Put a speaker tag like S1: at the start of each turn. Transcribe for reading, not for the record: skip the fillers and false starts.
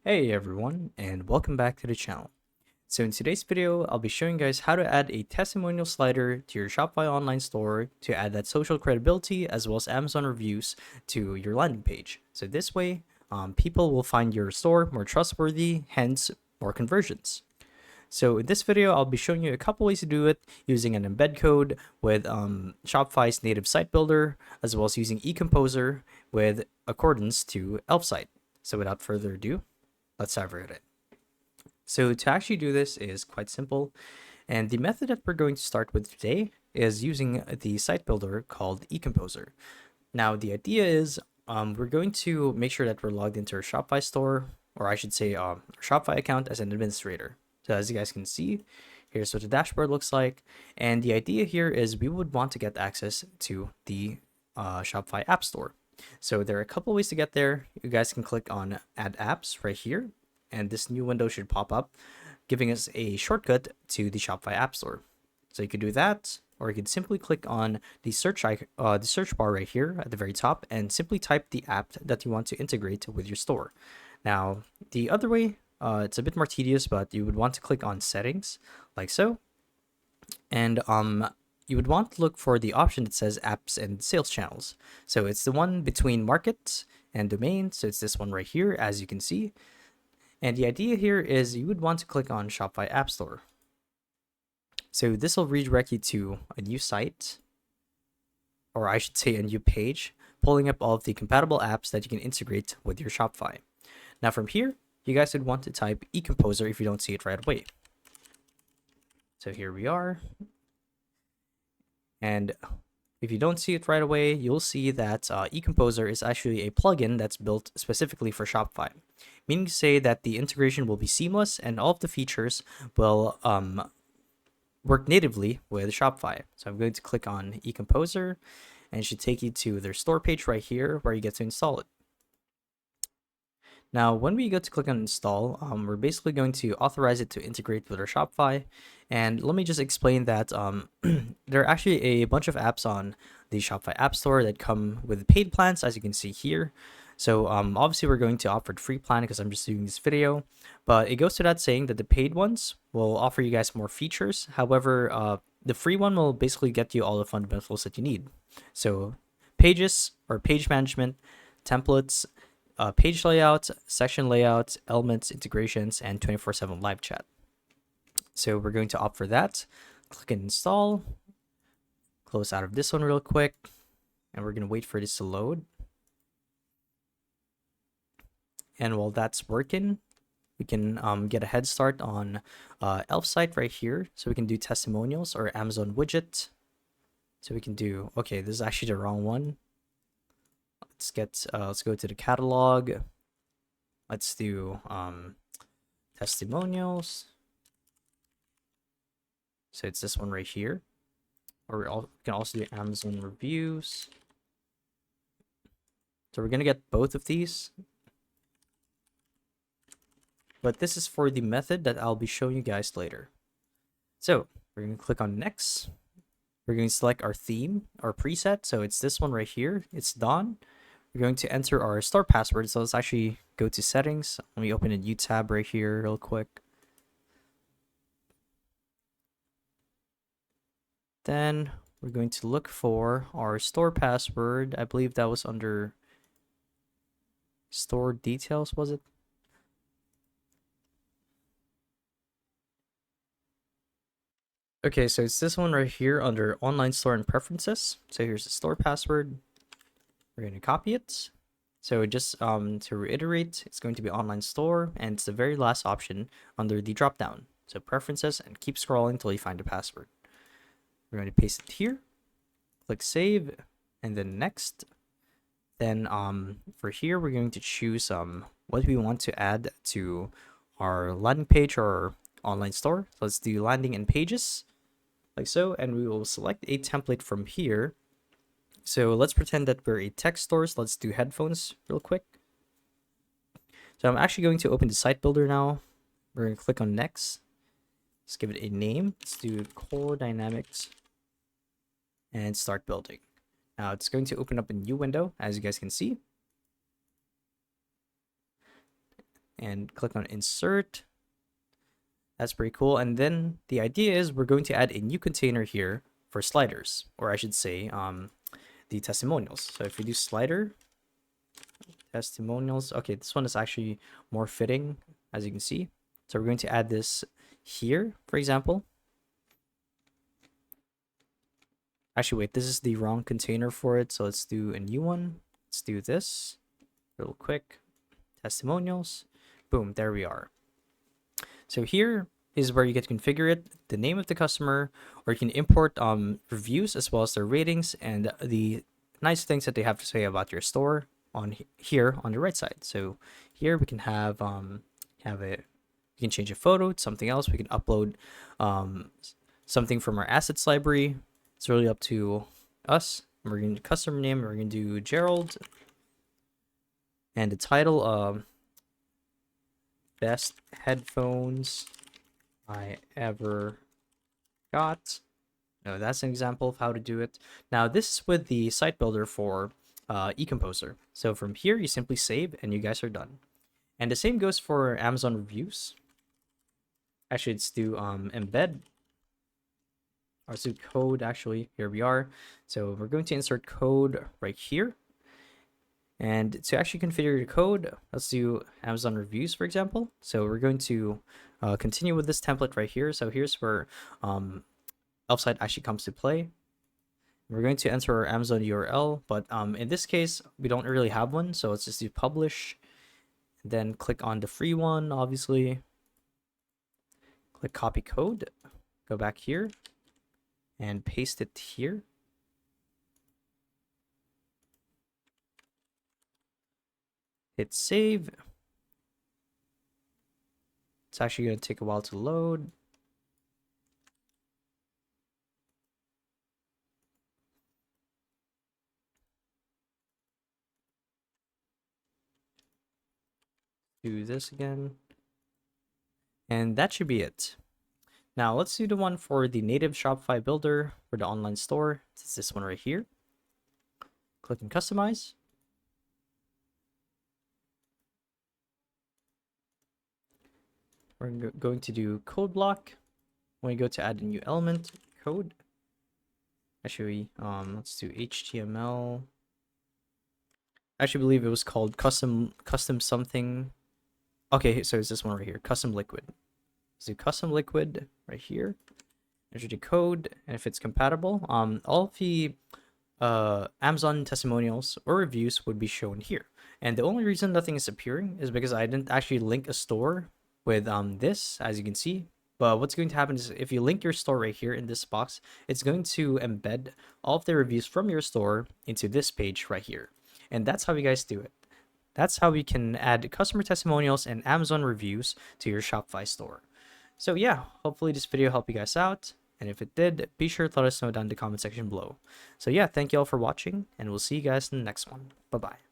S1: Hey everyone, and welcome back to the channel. So in today's video, I'll be showing you guys how to add a testimonial slider to your Shopify online store to add that social credibility as well as Amazon reviews to your landing page. So this way, people will find your store more trustworthy, hence more conversions. So in this video, I'll be showing you a couple ways to do it using an embed code with Shopify's native site builder, as well as using eComposer with accordance to Elfsight. So without further ado, let's dive right in. So to actually do this is quite simple, and the method that we're going to start with today is using the site builder called eComposer. Now the idea is we're going to make sure that we're logged into our Shopify store, or I should say our Shopify account as an administrator. So as you guys can see, here's what the dashboard looks like, and the idea here is we would want to get access to the Shopify App Store. So there are a couple ways to get there. You guys can click on Add Apps right here, and this new window should pop up, giving us a shortcut to the Shopify App Store. So you could do that, or you could simply click on the search bar right here at the very top and simply type the app that you want to integrate with your store. Now, the other way, it's a bit more tedious, but you would want to click on Settings, like so, and you would want to look for the option that says Apps and Sales Channels. So it's the one between Market and Domain, so it's this one right here, as you can see. And the idea here is you would want to click on Shopify App Store. So this will redirect you to a new site, or I should say a new page, pulling up all of the compatible apps that you can integrate with your Shopify. Now from here, you guys would want to type eComposer if you don't see it right away. So here we are. And if you don't see it right away, you'll see that eComposer is actually a plugin that's built specifically for Shopify, meaning to say that the integration will be seamless and all of the features will work natively with Shopify. So I'm going to click on eComposer, and it should take you to their store page right here where you get to install it. Now, when we go to click on install, we're basically going to authorize it to integrate with our Shopify. And let me just explain that there are actually a bunch of apps on the Shopify App Store that come with paid plans, as you can see here. So obviously we're going to offer the free plan because I'm just doing this video, but it goes to that saying that the paid ones will offer you guys more features. However, the free one will basically get you all the fundamentals that you need. So pages or page management, templates, page layout, section layout, elements, integrations, and 24/7 live chat. So we're going to opt for that. Click install, close out of this one real quick, and we're going to wait for this to load. And while that's working, we can get a head start on Elfsight right here. So we can do testimonials or Amazon widget. So we can do, okay, this is actually the wrong one. Let's go to the catalog. Let's do testimonials. So it's this one right here. Or we can also do Amazon reviews. So we're gonna get both of these. But this is for the method that I'll be showing you guys later. So we're going to click on next. We're going to select our theme, our preset. So it's this one right here. It's done. We're going to enter our store password. So let's actually go to settings. Let me open a new tab right here real quick. Then we're going to look for our store password. I believe that was under store details, was it? Okay, so it's this one right here under online store and preferences. So here's the store password. We're going to copy it. So just to reiterate, it's going to be online store, and it's the very last option under the dropdown. So preferences, and keep scrolling until you find the password. We're going to paste it here. Click save, and then next. Then for here, we're going to choose what we want to add to our landing page or online store. So let's do landing and pages, like so, and we will select a template from here. So let's pretend that we're a tech store. So let's do headphones real quick. So I'm actually going to open the site builder now. We're going to click on next. Let's give it a name. Let's do Core Dynamics and start building. Now it's going to open up a new window, as you guys can see. and click on insert. That's pretty cool. And then the idea is we're going to add a new container here for sliders, or I should say the testimonials. So if we do slider testimonials, okay, this one is actually more fitting, as you can see. So we're going to add this here, for example. Actually, wait, this is the wrong container for it. So let's do a new one. Let's do this real quick. Testimonials. Boom, there we are. So here is where you get to configure it, the name of the customer, or you can import reviews as well as their ratings and the nice things that they have to say about your store on here on the right side. So here we can have it. We can change a photo to something else. We can upload something from our assets library. It's really up to us. We're going to do customer name. We're going to do Gerald, and the title best headphones I ever got. No, that's an example of how to do it. Now this is with the site builder for eComposer. So from here you simply save and you guys are done. And the same goes for Amazon reviews. Actually, let's do embed. Or let's do code. Actually, here we are. So we're going to insert code right here. And to actually configure the code, let's do Amazon reviews, for example. So we're going to continue with this template right here. So here's where Elfsight actually comes to play. We're going to enter our Amazon URL, but in this case, we don't really have one. So let's just do publish, then click on the free one, obviously. Click copy code, go back here, and paste it here. Hit save. It's actually going to take a while to load. Do this again. And that should be it. Now let's do the one for the native Shopify builder for the online store. It's this one right here. Click on customize. We're going to do code block. When we go to add a new element, code. Actually, let's do HTML. I actually believe it was called custom something. Okay, so it's this one right here, custom liquid. Let's do custom liquid right here. Enter the code, and if it's compatible, all of the Amazon testimonials or reviews would be shown here. And the only reason nothing is appearing is because I didn't actually link a store with this, as you can see. But what's going to happen is if you link your store right here in this box, it's going to embed all of the reviews from your store into this page right here. And that's how you guys do it. That's how we can add customer testimonials and Amazon reviews to your Shopify store. So yeah, hopefully this video helped you guys out. And if it did, be sure to let us know down in the comment section below. So yeah, thank you all for watching, and we'll see you guys in the next one. Bye-bye.